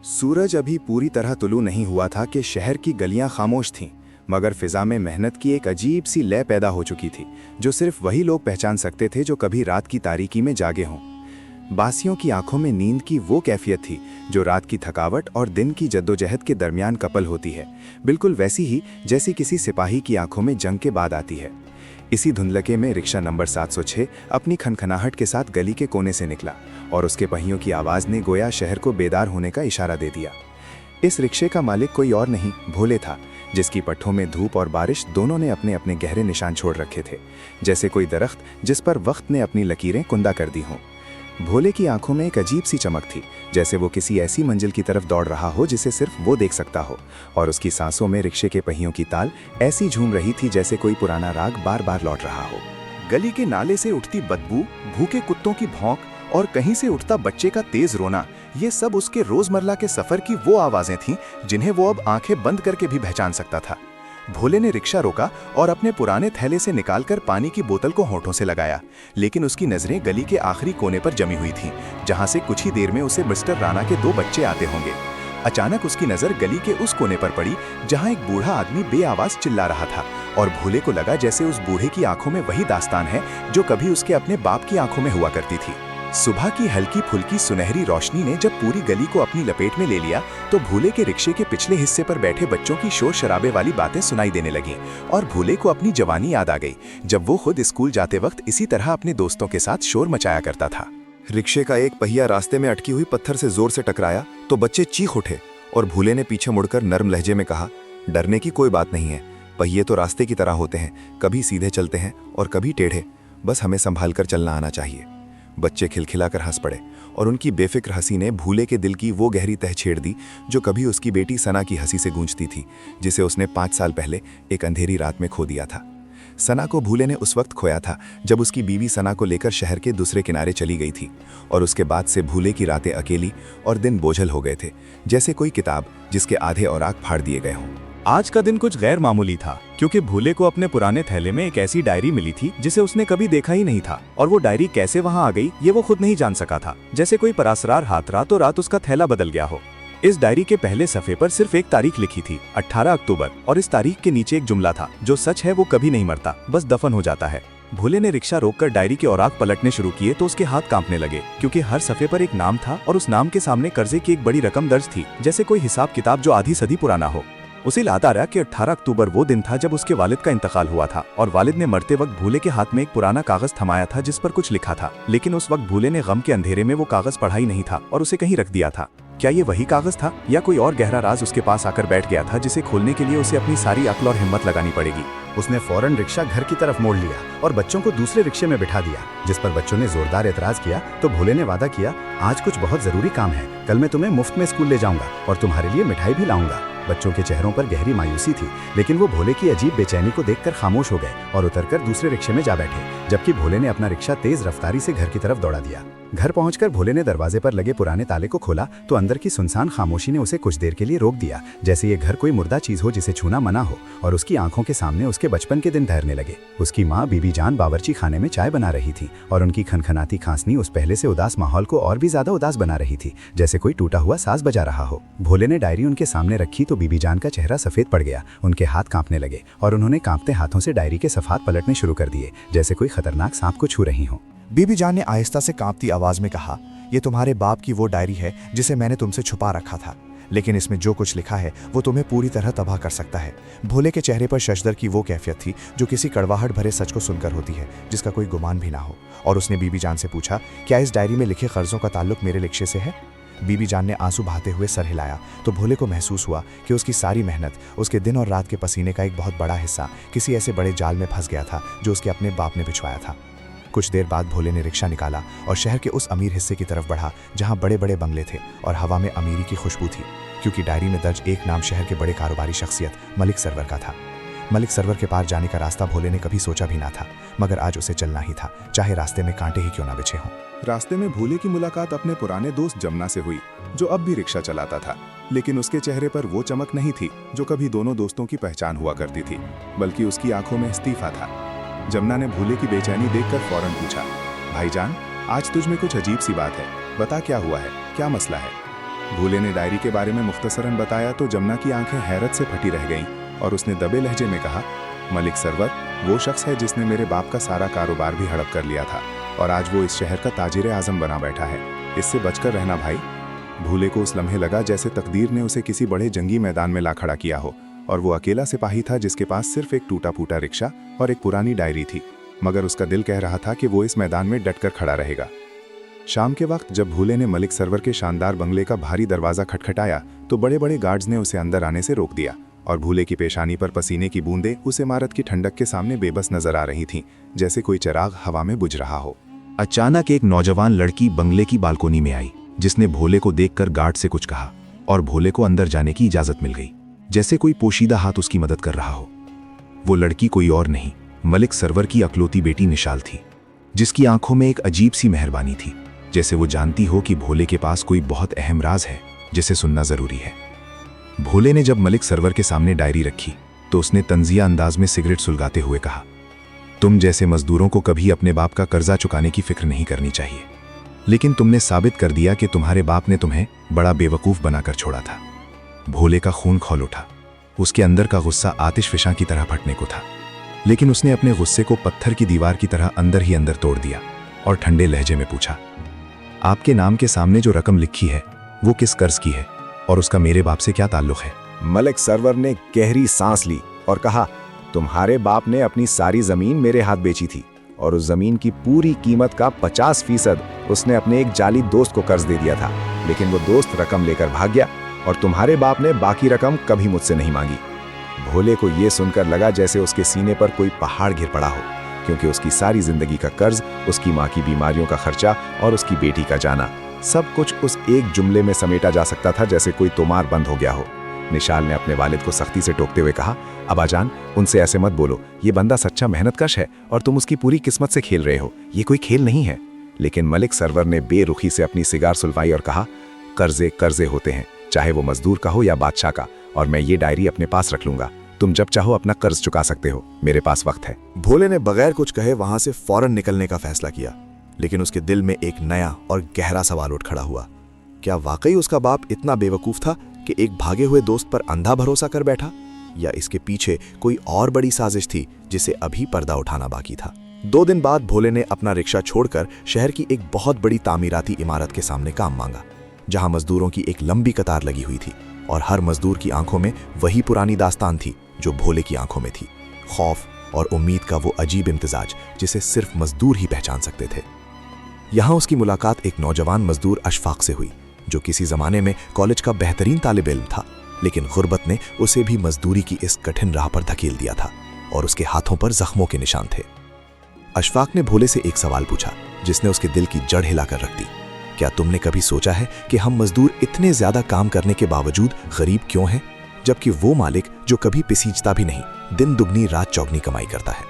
सूरज अभी पूरी तरह तुलू नहीं हुआ था कि शहर की गलियां खामोश थीं, मगर फिजा में मेहनत की एक अजीब सी लय पैदा हो चुकी थी जो सिर्फ वही लोग पहचान सकते थे जो कभी रात की तारीकी में जागे हों। बासियों की आंखों में नींद की वो कैफियत थी जो रात की थकावट और दिन की जद्दोजहद के दरमियान कपल होती है, बिल्कुल वैसी ही जैसी किसी सिपाही की आंखों में जंग के बाद आती है। इसी धुंधलके में रिक्शा नंबर 706 अपनी खनखनाहट के साथ गली के कोने से निकला और उसके पहियों की आवाज़ ने गोया शहर को बेदार होने का इशारा दे दिया। इस रिक्शे का मालिक कोई और नहीं, भोले था, जिसकी पट्ठों में धूप और बारिश दोनों ने अपने अपने गहरे निशान छोड़ रखे थे, जैसे कोई दरख्त जिस पर वक्त ने अपनी लकीरें कुंदा कर दी हों। भोले की आंखों में एक अजीब सी चमक थी, जैसे वो किसी ऐसी मंजिल की तरफ दौड़ रहा हो जिसे सिर्फ वो देख सकता हो, और उसकी सांसों में रिक्शे के पहियों की ताल ऐसी झूम रही थी जैसे कोई पुराना राग बार बार लौट रहा हो। गली के नाले से उठती बदबू, भूखे कुत्तों की भौंक और कहीं से उठता बच्चे का तेज रोना, ये सब उसके रोजमर्रा के सफर की वो आवाजें थीं जिन्हें वो अब आंखें बंद करके भी पहचान सकता था। भोले ने रिक्शा रोका और अपने पुराने थैले से निकालकर पानी की बोतल को होठों से लगाया, लेकिन उसकी नजरें गली के आखिरी कोने पर जमी हुई थीं, जहां से कुछ ही देर में उसे मिस्टर राणा के 2 बच्चे आते होंगे। अचानक उसकी नजर गली के उस कोने पर पड़ी जहां एक बूढ़ा आदमी बेआवाज चिल्ला रहा था, और भोले को लगा जैसे उस बूढ़े की आंखों में वही दास्तान है जो कभी उसके अपने बाप की आंखों में हुआ करती थी। सुबह की हल्की फुल्की सुनहरी रोशनी ने जब पूरी गली को अपनी लपेट में ले लिया तो भोले के रिक्शे के पिछले हिस्से पर बैठे बच्चों की शोर शराबे वाली बातें सुनाई देने लगीं, और भोले को अपनी जवानी याद आ गई जब वो खुद स्कूल जाते वक्त इसी तरह अपने दोस्तों के साथ शोर मचाया करता था। रिक्शे का एक पहिया रास्ते में अटकी हुई पत्थर से जोर से टकराया तो बच्चे चीख उठे, और भोले ने पीछे मुड़कर नर्म लहजे में कहा, डरने की कोई बात नहीं है, पहिए तो रास्ते की तरह होते हैं, कभी सीधे चलते हैं और कभी टेढ़े, बस हमें संभाल कर चलना आना चाहिए। बच्चे खिलखिलाकर हंस पड़े, और उनकी बेफिक्र हंसी ने भूले के दिल की वो गहरी तह छेड़ दी जो कभी उसकी बेटी सना की हंसी से गूंजती थी, जिसे उसने 5 साल पहले एक अंधेरी रात में खो दिया था। सना को भूले ने उस वक्त खोया था जब उसकी बीवी सना को लेकर शहर के दूसरे किनारे चली गई थी, और उसके बाद से भूले की रातें अकेली और दिन बोझल हो गए थे, जैसे कोई किताब जिसके आधे औराक फाड़ दिए गए हों। आज का दिन कुछ गैर मामूली था, क्योंकि भूले को अपने पुराने थैले में एक ऐसी डायरी मिली थी जिसे उसने कभी देखा ही नहीं था, और वो डायरी कैसे वहां आ गई ये वो खुद नहीं जान सका था। जैसे कोई परासरार हाथ रातों रात उसका थैला बदल गया हो। इस डायरी के पहले सफ़े पर सिर्फ एक तारीख लिखी थी, 18 अक्टूबर, और इस तारीख के नीचे एक जुमला था, जो सच है वो कभी नहीं मरता, बस दफन हो जाता है। भोले ने रिक्शा रोककर डायरी के औराक पलटने शुरू किए तो उसके हाथ कांपने लगे, क्योंकि हर सफ़े पर एक नाम था और उस नाम के सामने कर्जे की एक बड़ी रकम दर्ज थी, जैसे कोई हिसाब किताब जो आधी सदी पुराना हो। उसे याद आ रहा कि 18 अक्टूबर वो दिन था जब उसके वालिद का इंतकाल हुआ था, और वालिद ने मरते वक्त भूले के हाथ में एक पुराना कागज थमाया था जिस पर कुछ लिखा था, लेकिन उस वक्त भूले ने गम के अंधेरे में वो कागज पढ़ा ही नहीं था और उसे कहीं रख दिया था। क्या ये वही कागज था, या कोई और गहरा राज उसके पास आकर बैठ गया था जिसे खोलने के लिए उसे अपनी सारी अक्ल और हिम्मत लगानी पड़ेगी। उसने फौरन रिक्शा घर की तरफ मोड़ लिया और बच्चों को दूसरे रिक्शे में बिठा दिया, जिस पर बच्चों ने जोरदार एतराज किया तो भोले ने वादा किया, आज कुछ बहुत जरूरी काम है, कल मैं तुम्हें मुफ्त में स्कूल ले जाऊंगा और तुम्हारे लिए मिठाई भी लाऊंगा। बच्चों के चेहरों पर गहरी मायूसी थी, लेकिन वो भोले की अजीब बेचैनी को देखकर खामोश हो गए और उतरकर दूसरे रिक्शे में जा बैठे, जबकि भोले ने अपना रिक्शा तेज रफ्तारी से घर की तरफ दौड़ा दिया। घर पहुंचकर भोले ने दरवाजे पर लगे पुराने ताले को खोला तो अंदर की सुनसान खामोशी ने उसे कुछ देर के लिए रोक दिया, जैसे ये घर कोई मुर्दा चीज हो जिसे छूना मना हो, और उसकी आंखों के सामने उसके बचपन के दिन ठहरने लगे। उसकी माँ बीबी जान बावर्ची खाने में चाय बना रही थी, और उनकी खनखनाती खांसनी उस पहले से उदास माहौल को और भी ज्यादा उदास बना रही थी, जैसे कोई टूटा हुआ साज बजा रहा हो। भोले ने डायरी उनके सामने रखी तो बीबी जान का चेहरा सफेद पड़ गया, उनके हाथ कांपने लगे और उन्होंने कांपते हाथों से डायरी के सफात पलटने शुरू कर दिए, जैसे कोई खतरनाक सांप को छू रही हो। बीबी जान ने आहिस्ता से कांपती आवाज में कहा, ये तुम्हारे बाप की वो डायरी है जिसे मैंने तुमसे छुपा रखा था, लेकिन इसमें जो कुछ लिखा है वो तुम्हें पूरी तरह तबाह कर सकता है। भोले के चेहरे पर शशदर की वो कैफियत थी जो किसी कड़वाहट भरे सच को सुनकर होती है जिसका कोई गुमान भी ना हो, और उसने बीबी जान से पूछा, क्या इस डायरी में लिखे कर्जों का ताल्लुक मेरे रिक्शे से है? बीबी जान ने आंसू बहाते हुए सर हिलाया तो भोले को महसूस हुआ कि उसकी सारी मेहनत, उसके दिन और रात के पसीने का एक बहुत बड़ा हिस्सा किसी ऐसे बड़े जाल में फंस गया था जो उसके अपने बाप ने बिछवाया था। कुछ देर बाद भोले ने रिक्शा निकाला और शहर के उस अमीर हिस्से की तरफ बढ़ा जहां बड़े बड़े बंगले थे और हवा में अमीरी की खुशबू थी, क्योंकि डायरी में दर्ज एक नाम शहर के बड़े कारोबारी शख्सियत मलिक सरवर का था। मलिक सरवर के पार जाने का रास्ता भोले ने कभी सोचा भी ना था, मगर आज उसे चलना ही था, चाहे रास्ते में कांटे ही क्यों ना बिछे हों। रास्ते में भोले की मुलाकात अपने पुराने दोस्त जमुना से हुई, जो अब भी रिक्शा चलाता था, लेकिन उसके चेहरे पर वो चमक नहीं थी जो कभी दोनों दोस्तों की पहचान हुआ करती थी, बल्कि उसकी आंखों में इस्तीफा था। जमुना ने भोले की बेचैनी देखकर फौरन पूछा, भाईजान, आज तुझ में कुछ अजीब सी बात है, बता क्या हुआ है, क्या मसला है? भोले ने डायरी के बारे में मुख्तसरन बताया तो जमुना की आंखें हैरत से फटी रह गईं और उसने दबे लहजे में कहा, मलिक सरवर वो शख्स है जिसने मेरे बाप का सारा कारोबार भी हड़प कर लिया था और आज वो इस शहर का ताजिर आजम बना बैठा है। इससे बचकर रहना भाई। भोले को उस लम्हे लगा जैसे तकदीर ने उसे किसी बड़े जंगी मैदान में ला खड़ा किया हो और वो अकेला सिपाही था जिसके पास सिर्फ एक टूटा फूटा रिक्शा और एक पुरानी डायरी थी, मगर उसका दिल कह रहा था कि वो इस मैदान में डटकर खड़ा रहेगा। शाम के वक्त जब भोले ने मलिक सरवर के शानदार बंगले का भारी दरवाजा खटखटाया तो बड़े बड़े गार्ड्स ने उसे अंदर आने से रोक दिया और भोले की पेशानी पर पसीने की बूंदें उस इमारत की ठंडक के सामने बेबस नजर आ रही थीं, जैसे कोई चिराग हवा में बुझ रहा हो। अचानक एक नौजवान लड़की बंगले की बालकोनी में आई, जिसने भोले को देखकर गार्ड से कुछ कहा और भोले को अंदर जाने की इजाजत मिल गई, जैसे कोई पोशीदा हाथ उसकी मदद कर रहा हो। वो लड़की कोई और नहीं, मलिक सरवर की अकलौती बेटी निशाल थी, जिसकी आंखों में एक अजीब सी मेहरबानी थी, जैसे वो जानती हो कि भोले के पास कोई बहुत अहम राज है जिसे सुनना जरूरी है। भोले ने जब मलिक सरवर के सामने डायरी रखी तो उसने तंजिया अंदाज में सिगरेट सुलगाते हुए कहा, तुम जैसे मजदूरों को कभी अपने बाप का कर्जा चुकाने की फिक्र नहीं करनी चाहिए, लेकिन तुमने साबित कर दिया कि तुम्हारे बाप ने तुम्हें बड़ा बेवकूफ बनाकर छोड़ा था। भोले का खून खौल उठा। उसके अंदर का गुस्सा आतिश फिशां की तरह फटने को था, लेकिन उसने अपने गुस्से को पत्थर की दीवार की तरह अंदर ही अंदर तोड़ दिया और ठंडे लहजे में पूछा, आपके नाम के सामने जो रकम लिखी है वो किस कर्ज की है और उसका मेरे बाप से क्या ताल्लुक है? मलिक सरवर ने गहरी सांस ली और कहा, तुम्हारे बाप ने अपनी सारी जमीन मेरे हाथ बेची थी और उस जमीन की पूरी कीमत का 50% उसने अपने एक जाली दोस्त को कर्ज दे दिया था, लेकिन वो दोस्त रकम लेकर भाग गया और तुम्हारे बाप ने बाकी रकम कभी मुझसे नहीं मांगी। भोले को ये सुनकर लगा जैसे उसके सीने पर कोई पहाड़ गिर पड़ा हो, क्योंकि उसकी सारी जिंदगी का कर्ज, उसकी माँ की बीमारियों का खर्चा और उसकी बेटी का जाना, सब कुछ उस एक जुमले में समेटा जा सकता था, जैसे कोई तोमार बंद हो गया हो। निशाल ने अपने वालिद को सख्ती से टोकते हुए कहा, अब्बाजान उनसे ऐसे मत बोलो, ये बंदा सच्चा मेहनतकश है और तुम उसकी पूरी किस्मत से खेल रहे हो, ये कोई खेल नहीं है। लेकिन मलिक सरवर ने बेरुखी से अपनी सिगार सुलवाई और कहा, कर्जे कर्जे होते हैं, चाहे वो मजदूर का हो या बादशाह का, और मैं ये डायरी अपने पास रख लूंगा। तुम जब चाहो अपना कर्ज चुका सकते हो, मेरे पास वक्त है। भोले ने बगैर कुछ कहे वहां से फौरन निकलने का फैसला किया, लेकिन उसके दिल में एक नया और गहरा सवाल उठ खड़ा हुआ। क्या वाकई उसका बाप इतना बेवकूफ था कि एक भागे हुए दोस्त पर अंधा भरोसा कर बैठा, या इसके पीछे कोई और बड़ी साजिश थी जिसे अभी पर्दा उठाना बाकी था? 2 दिन बाद भोले ने अपना रिक्शा छोड़कर शहर की एक बहुत बड़ी तामीराती इमारत के सामने काम मांगा, जहां मजदूरों की एक लंबी कतार लगी हुई थी और हर मजदूर की आंखों में वही पुरानी दास्तान थी जो भोले की आंखों में थी, खौफ और उम्मीद का वो अजीब इम्तिजाज जिसे सिर्फ मजदूर ही पहचान सकते थे। यहां उसकी मुलाकात एक नौजवान मजदूर अशफाक से हुई, जो किसी जमाने में कॉलेज का बेहतरीन तालिब इल्म था, लेकिन गुर्बत ने उसे भी मजदूरी की इस कठिन राह पर धकेल दिया था और उसके हाथों पर जख्मों के निशान थे। अशफाक ने भोले से एक सवाल पूछा जिसने उसके दिल की जड़ हिलाकर रख दी। क्या तुमने कभी सोचा है कि हम मजदूर इतने ज्यादा काम करने के बावजूद गरीब क्यों हैं, जबकि वो मालिक जो कभी पिसीजता भी नहीं, दिन दुगनी रात चौगनी कमाई करता है?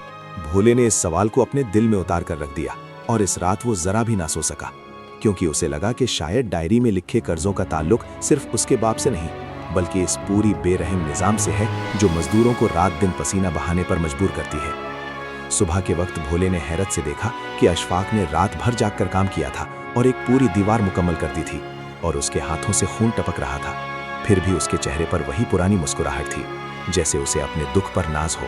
भोले ने इस सवाल को अपने दिल में उतार कर रख दिया और इस रात वो जरा भी ना सो सका, क्योंकि उसे लगा कि शायद डायरी में लिखे कर्जों का ताल्लुक सिर्फ उसके बाप से नहीं, बल्कि इस पूरी बेरहम निजाम से है जो मजदूरों को रात दिन पसीना बहाने पर मजबूर करती है। सुबह के वक्त भोले ने हैरत से देखा कि अशफाक ने रात भर जागकर काम किया था और एक पूरी दीवार मुकम्मल कर दी थी और उसके हाथों से खून टपक रहा था। फिर भी उसके चेहरे पर वही पुरानी मुस्कुराहट थी, जैसे उसे अपने दुख पर नाज हो।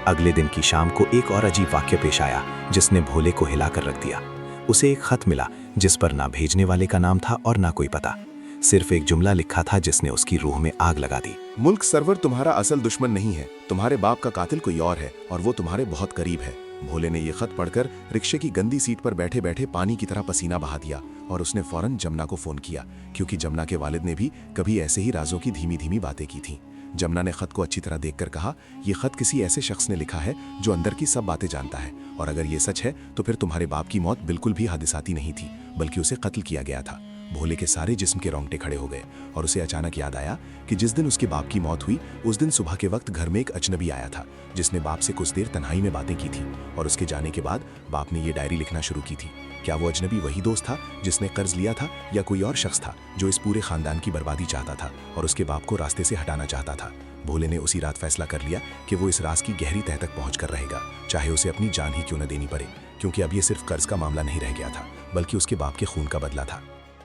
अगले दिन की शाम को एक और अजीब वाक्य पेश आया जिसने भोले को हिलाकर रख दिया। उसे एक खत मिला जिस पर ना भेजने वाले का नाम था और ना कोई पता, सिर्फ एक जुमला लिखा था जिसने उसकी रूह में आग लगा दी। मुल्क सरवर तुम्हारा असल दुश्मन नहीं है, तुम्हारे बाप का कातिल कोई और है और वो तुम्हारे बहुत करीब है। भोले ने यह खत पढ़कर रिक्शे की गंदी सीट पर बैठे बैठे पानी की तरह पसीना बहा दिया और उसने फौरन जमुना को फोन किया, क्योंकि जमुना के वालिद ने भी कभी ऐसे ही राजों की धीमी धीमी बातें की थीं। जमुना ने खत को अच्छी तरह देखकर कहा, यह खत किसी ऐसे शख्स ने लिखा है जो अंदर की सब बातें जानता है, और अगर ये सच है तो फिर तुम्हारे बाप की मौत बिल्कुल भी हादिसाती नहीं थी, बल्कि उसे कत्ल किया गया था। भोले के सारे जिस्म के रोंगटे खड़े हो गए और उसे अचानक याद आया कि जिस दिन उसके बाप की मौत हुई उस दिन सुबह के वक्त घर में एक अजनबी आया था जिसने बाप से कुछ देर तन्हाई में बातें की थी, और उसके जाने के बाद बाप ने ये डायरी लिखना शुरू की थी। क्या वो अजनबी वही दोस्त था जिसने कर्ज लिया था, या कोई और शख्स था जो इस पूरे खानदान की बर्बादी चाहता था और उसके बाप को रास्ते से हटाना चाहता था? भोले ने उसी रात फैसला कर लिया कि वो इस राज की गहरी तह तक पहुंच कर रहेगा, चाहे उसे अपनी जान ही क्यों न देनी पड़े, क्योंकि अब ये सिर्फ कर्ज का मामला नहीं रह गया था, बल्कि उसके बाप के खून का बदला था।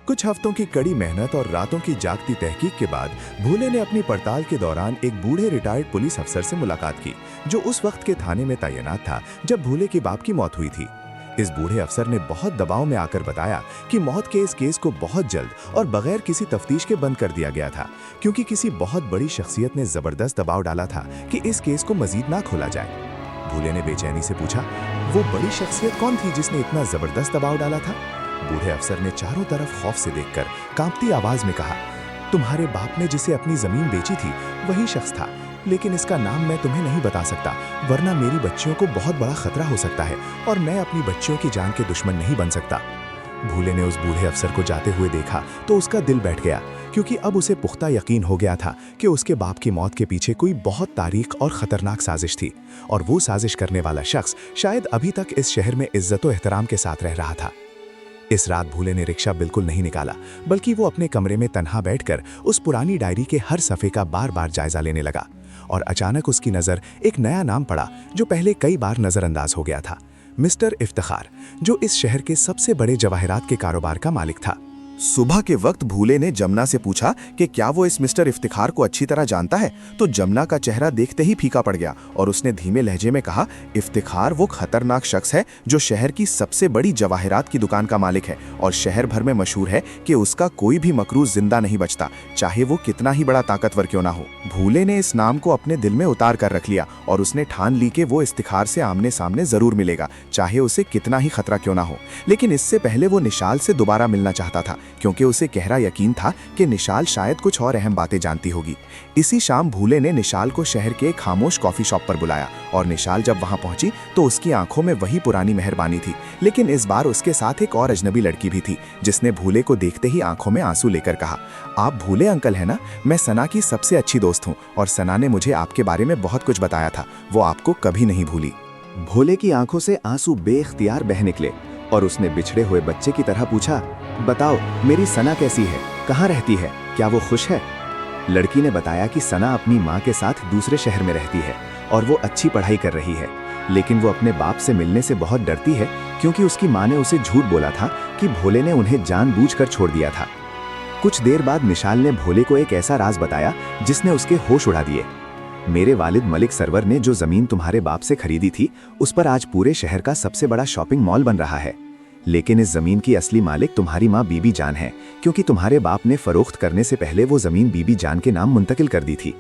कुछ हफ्तों की कड़ी मेहनत और रातों की जागती तहकीक के बाद भूले ने अपनी पड़ताल के दौरान एक बूढ़े रिटायर्ड पुलिस अफसर से मुलाकात की, जो उस वक्त के थाने में तैनात था जब भूले के बाप की मौत हुई थी। इस बूढ़े अफसर ने बहुत दबाव में आकर बताया कि मौत के इस केस को बहुत जल्द और बगैर किसी तफ्तीश के बंद कर दिया गया था, क्योंकि किसी बहुत बड़ी शख्सियत ने जबरदस्त दबाव डाला था कि इस केस को मजीद ना खोला जाए। भूले ने बेचैनी से पूछा, वो बड़ी शख्सियत कौन थी जिसने इतना जबरदस्त दबाव डाला था? बूढ़े अफसर ने चारों तरफ खौफ से देखकर कांपती आवाज में कहा, तुम्हारे बाप ने जिसे अपनी जमीन बेची थी वही शख्स था, लेकिन इसका नाम मैं तुम्हें नहीं बता सकता, वरना मेरी बच्चियों को बहुत बड़ा खतरा हो सकता है और मैं अपनी बच्चियों की जान के दुश्मन नहीं बन सकता। भूले ने उस बूढ़े अफसर को जाते हुए देखा तो उसका दिल बैठ गया, क्योंकि अब उसे पुख्ता यकीन हो गया था कि उसके बाप की मौत के पीछे कोई बहुत तारीख और खतरनाक साजिश थी, और वो साजिश करने वाला शख्स शायद अभी तक इस शहर में इज्जत और एहतराम के साथ रह रहा था। इस रात भूले ने रिक्शा बिल्कुल नहीं निकाला, बल्कि वो अपने कमरे में तन्हा बैठकर उस पुरानी डायरी के हर सफ़े का बार बार जायजा लेने लगा, और अचानक उसकी नज़र एक नया नाम पड़ा जो पहले कई बार नज़रअंदाज हो गया था, मिस्टर इफ्तिखार, जो इस शहर के सबसे बड़े जवाहरात के कारोबार का मालिक था। सुबह के वक्त भूले ने जमुना से पूछा कि क्या वो इस मिस्टर इफ्तिखार को अच्छी तरह जानता है, तो जमुना का चेहरा देखते ही फीका पड़ गया और उसने धीमे लहजे में कहा, इफ्तिखार वो खतरनाक शख्स है जो शहर की सबसे बड़ी जवाहरात की दुकान का मालिक है, और शहर भर में मशहूर है कि उसका कोई भी मकरूज जिंदा नहीं बचता, चाहे वो कितना ही बड़ा ताकतवर क्यों ना हो। भूले ने इस नाम को अपने दिल में उतार कर रख लिया और उसने ठान ली कि वो इफ्तिखार से आमने सामने जरूर मिलेगा, चाहे उसे कितना ही खतरा क्यों ना हो। लेकिन इससे पहले वो निशाल से दोबारा मिलना चाहता था, क्योंकि उसे गहरा यकीन था कि निशाल शायद कुछ और अहम बातें जानती होगी। इसी शाम भूले ने निशाल को शहर के एक खामोश कॉफी शॉप पर बुलाया, और निशाल जब वहां पहुंची तो उसकी आंखों में वही पुरानी मेहरबानी थी, लेकिन इस बार उसके साथ एक और अजनबी लड़की भी थी, जिसने भूले को देखते ही आंखों में आंसू लेकर कहा, आप भूले अंकल है ना? मैं सना की सबसे अच्छी दोस्त हूँ, और सना ने मुझे आपके बारे में बहुत कुछ बताया था, वो आपको कभी नहीं भूली। भोले की आंखों से आंसू बेख्तियार बह निकले और उसने बिछड़े हुए बच्चे की तरह पूछा, बताओ मेरी सना कैसी है, कहाँ रहती है, क्या वो खुश है? लड़की ने बताया कि सना अपनी माँ के साथ दूसरे शहर में रहती है और वो अच्छी पढ़ाई कर रही है, लेकिन वो अपने बाप से मिलने से बहुत डरती है, क्योंकि उसकी माँ ने उसे झूठ बोला था कि भोले ने उन्हें जानबूझकर छोड़ दिया था। कुछ देर बाद निशाल ने भोले को एक ऐसा राज बताया जिसने उसके होश उड़ा दिए। मेरे वालिद मलिक सरवर ने जो जमीन तुम्हारे बाप से खरीदी थी, उस पर आज पूरे शहर का सबसे बड़ा शॉपिंग मॉल बन रहा है, लेकिन इस जमीन की असली मालिक तुम्हारी माँ बीबी जान है, क्योंकि तुम्हारे बाप ने फरोख्त करने से पहले वो जमीन बीबी जान के नाम मुंतकिल कर दी थी।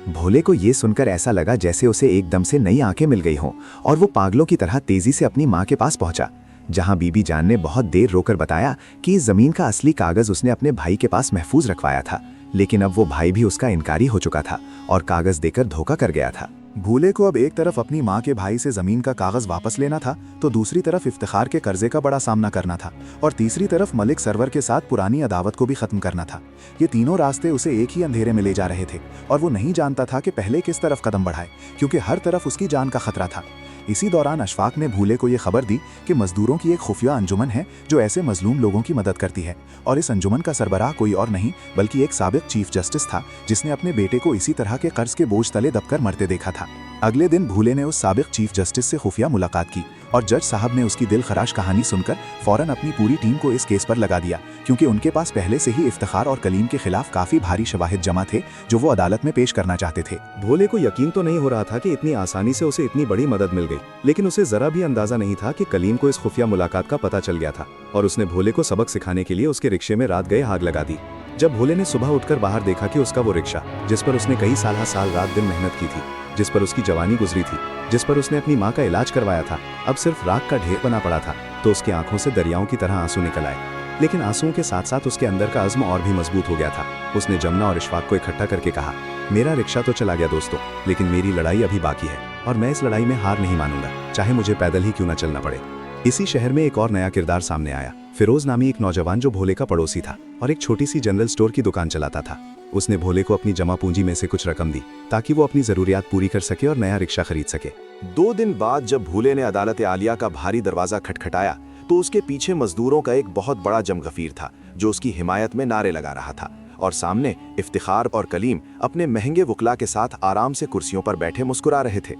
भोले को ये सुनकर ऐसा लगा जैसे उसे एकदम से नई आंखें मिल गई हों, और वो पागलों की तरह तेजी से अपनी माँ के पास पहुंचा, जहां बीबी जान ने बहुत देर रोकर बताया कि इस जमीन का असली कागज उसने अपने भाई के पास महफूज रखवाया था, लेकिन अब वो भाई भी उसका इनकारी हो चुका था और कागज देकर धोखा कर गया था। भूले को अब एक तरफ अपनी माँ के भाई से जमीन का कागज वापस लेना था, तो दूसरी तरफ इफ्तिखार के कर्जे का बड़ा सामना करना था, और तीसरी तरफ मलिक सरवर के साथ पुरानी अदावत को भी खत्म करना था। ये तीनों रास्ते उसे एक ही अंधेरे में ले जा रहे थे, और वो नहीं जानता था कि पहले किस तरफ कदम बढ़ाए, क्योंकि हर तरफ उसकी जान का खतरा था। इसी दौरान अशफाक ने भूले को ये खबर दी कि मजदूरों की एक खुफिया अंजुमन है जो ऐसे मजलूम लोगों की मदद करती है, और इस अंजुमन का सरबराह कोई और नहीं बल्कि एक साबिक चीफ जस्टिस था, जिसने अपने बेटे को इसी तरह के कर्ज के बोझ तले दबकर मरते देखा था। अगले दिन भूले ने उस साबिक चीफ जस्टिस से खुफिया मुलाकात की, और जज साहब ने उसकी दिल खराश कहानी सुनकर फौरन अपनी पूरी टीम को इस केस पर लगा दिया, क्योंकि उनके पास पहले से ही इफ्तिखार और कलीम के खिलाफ काफी भारी शवाहिद जमा थे जो वो अदालत में पेश करना चाहते थे। भोले को यकीन तो नहीं हो रहा था कि इतनी आसानी से उसे इतनी बड़ी मदद मिल गई, लेकिन उसे जरा भी अंदाजा नहीं था कि कलीम को इस खुफिया मुलाकात का पता चल गया था, और उसने भोले को सबक सिखाने के लिए उसके रिक्शे में रात गए आग लगा दी। जब भोले ने सुबह उठकर बाहर देखा कि उसका वो रिक्शा, जिस पर उसने कई साल रात दिन मेहनत की थी, जिस पर उसकी जवानी गुजरी थी, जिस पर उसने अपनी माँ का इलाज करवाया था, अब सिर्फ राख का ढेर बना पड़ा था, तो उसकी आंखों से दरियाओं की तरह आंसू निकल आए। लेकिन आंसुओं के साथ साथ उसके अंदर का अज़्म और भी मजबूत हो गया था। उसने जमुना और इशफाक को इकट्ठा करके कहा, मेरा रिक्शा तो चला गया दोस्तों, लेकिन मेरी लड़ाई अभी बाकी है, और मैं इस लड़ाई में हार नहीं मानूंगा, चाहे मुझे पैदल ही क्यों न चलना पड़े। इसी शहर में एक और नया किरदार सामने आया। फिरोज नामी एक नौजवान जो भोले का पड़ोसी था और एक छोटी सी जनरल स्टोर की दुकान चलाता था। उसने भोले को अपनी जमा पूंजी में से कुछ रकम दी ताकि वो अपनी जरूरियात पूरी कर सके और नया रिक्शा खरीद सके। 2 दिन बाद जब भूले ने अदालत आलिया का भारी दरवाजा खटखटाया तो उसके पीछे मजदूरों का एक बहुत बड़ा जमगफीर था जो उसकी हिमायत में नारे लगा रहा था, और सामने इफ्तिखार और कलीम अपने महंगे वकला के साथ आराम से कुर्सियों पर बैठे मुस्कुरा रहे थे।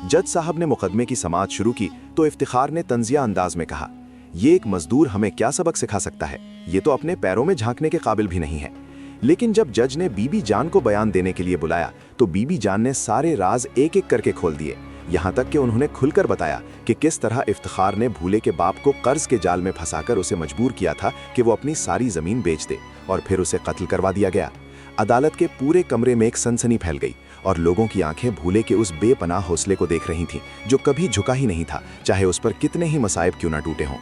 जज साहब ने मुकदमे की समाअत शुरू की तो इफ्तिखार ने तंजिया अंदाज में कहा, ये एक मजदूर हमें क्या सबक सिखा सकता है, ये तो अपने पैरों में झांकने के काबिल भी नहीं है। लेकिन जब जज ने बीबी जान को बयान देने के लिए बुलाया तो बीबी जान ने सारे राज एक एक करके खोल दिए। यहाँ तक कि उन्होंने खुलकर बताया कि किस तरह इफ्तिखार ने भूले के बाप को कर्ज के जाल में फंसाकर उसे मजबूर किया था कि वो अपनी सारी जमीन बेच दे, और फिर उसे कत्ल करवा दिया गया। अदालत के पूरे कमरे में एक सनसनी फैल गई और लोगों की आंखें भूले के उस बेपनाह हौसले को देख रही थीं, जो कभी झुका ही नहीं था, चाहे उस पर कितने ही मसाइब क्यों ना टूटे हों।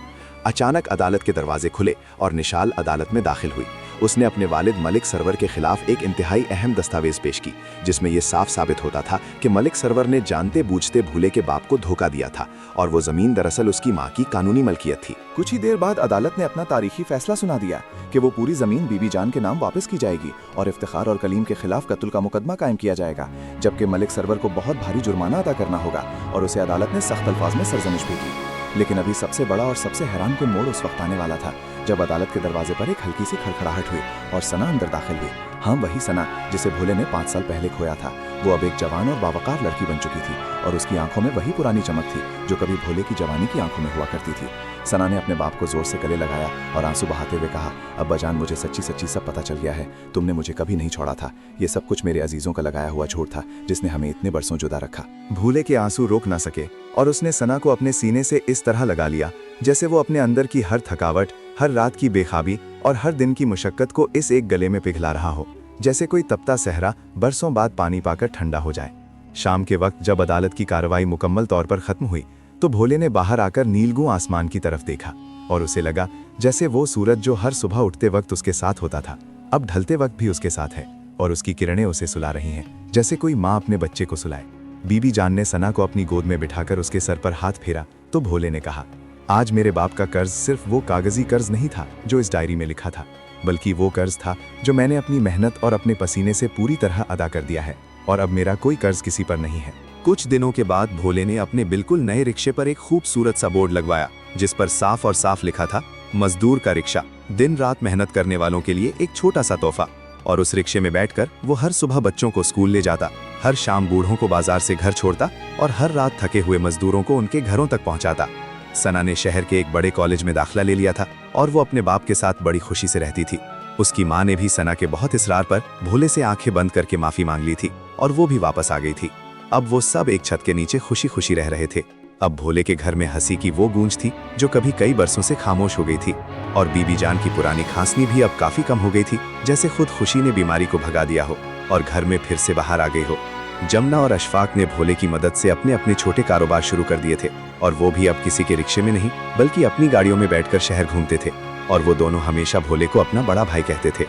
अचानक अदालत के दरवाजे खुले और निशाल अदालत में दाखिल हुई। उसने अपने वालिद मलिक सरवर के खिलाफ एक इंतहाई अहम दस्तावेज पेश की, जिसमें यह साफ साबित होता था कि मलिक सरवर ने जानते बूझते भूले के बाप को धोखा दिया था और वो जमीन दरअसल उसकी मां की कानूनी मलकियत थी। कुछ ही देर बाद अदालत ने अपना तारीखी फैसला सुना दिया कि वो पूरी जमीन बीबी जान के नाम वापस की जाएगी और इफ्तिखार और कलीम के खिलाफ कत्ल का मुकदमा कायम किया जाएगा, जबकि मलिक सरवर को बहुत भारी जुर्माना अदा करना होगा और उसे अदालत ने सख्त अल्फाज में सरजनिश भी की। लेकिन अभी सबसे बड़ा और सबसे हैरानकुन मोड़ उस वक्त आने वाला था जब अदालत के दरवाजे पर एक हल्की सी खड़खड़ाहट हुई और सना अंदर दाखिल हुई। हाँ, वही सना जिसे भोले ने 5 साल पहले खोया था। वो अब एक जवान और बावकार लड़की बन चुकी थी और उसकी आंखों में वही पुरानी चमक थी जो कभी भोले की जवानी की आंखों में हुआ करती थी। सना ने अपने बाप को जोर से गले लगाया और आंसू बहाते हुए कहा, अब्बा जान, मुझे सच्ची सच्ची सब पता चल गया है। तुमने मुझे कभी नहीं छोड़ा था। ये सब कुछ मेरे अजीजों का लगाया हुआ झूठ था जिसने हमें इतने बरसों जुदा रखा। भूले के आंसू रोक ना सके और उसने सना को अपने सीने से इस तरह लगा लिया जैसे वो अपने अंदर की हर थकावट, हर रात की बेखाबी और हर दिन की मुशक्कत को इस एक गले में पिघला रहा हो, जैसे कोई तपता सहरा बरसों बाद पानी पाकर ठंडा हो जाए। शाम के वक्त जब अदालत की कार्रवाई मुकम्मल तौर पर खत्म हुई तो भोले ने बाहर आकर नीलगू आसमान की तरफ देखा और उसे लगा जैसे वो सूरज जो हर सुबह उठते वक्त उसके साथ होता था अब ढलते वक्त भी उसके साथ है और उसकी किरणें उसे सुला रही हैं, जैसे कोई माँ अपने बच्चे को सुलाए। बीबी जान ने सना को अपनी गोद में बिठाकर उसके सर पर हाथ फेरा तो भोले ने कहा, आज मेरे बाप का कर्ज सिर्फ वो कागजी कर्ज नहीं था जो इस डायरी में लिखा था, बल्कि वो कर्ज था जो मैंने अपनी मेहनत और अपने पसीने से पूरी तरह अदा कर दिया है और अब मेरा कोई कर्ज किसी पर नहीं है। कुछ दिनों के बाद भोले ने अपने बिल्कुल नए रिक्शे पर एक खूबसूरत सा बोर्ड लगवाया जिस पर साफ और साफ लिखा था, मजदूर का रिक्शा, दिन रात मेहनत करने वालों के लिए एक छोटा सा तोहफा। और उस रिक्शे में बैठकर वो हर सुबह बच्चों को स्कूल ले जाता, हर शाम बूढ़ों को बाजार से घर छोड़ता और हर रात थके हुए मजदूरों को उनके घरों तक पहुंचाता। सना ने शहर के एक बड़े कॉलेज में दाखिला ले लिया था और वो अपने बाप के साथ बड़ी खुशी से रहती थी। उसकी माँ ने भी सना के बहुत इसरार पर भोले से आंखें बंद करके माफी मांग ली थी और वो भी वापस आ गई थी। अब वो सब एक छत के नीचे खुशी खुशी रह रहे थे। अब भोले के घर में हंसी की वो गूंज थी जो कभी कई बरसों से खामोश हो गई थी और बीबी जान की पुरानी खांसनी भी अब काफी कम हो गई थी, जैसे खुद खुशी ने बीमारी को भगा दिया हो और घर में फिर से बाहर आ गई हो। जमुना और अशफाक ने भोले की मदद से अपने अपने छोटे कारोबार शुरू कर दिए थे और वो भी अब किसी के रिक्शे में नहीं बल्कि अपनी गाड़ियों में बैठकर शहर घूमते थे और वो दोनों हमेशा भोले को अपना बड़ा भाई कहते थे।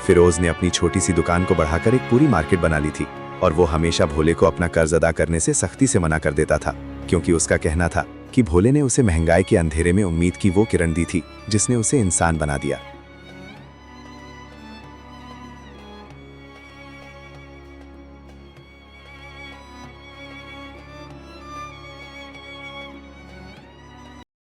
फिरोज ने अपनी छोटी सी दुकान को बढ़ाकर एक पूरी मार्केट बना ली थी और वो हमेशा भोले को अपना कर्ज अदा करने से सख्ती से मना कर देता था, क्योंकि उसका कहना था कि भोले ने उसे महंगाई के अंधेरे में उम्मीद की वो किरण दी थी जिसने उसे इंसान बना दिया।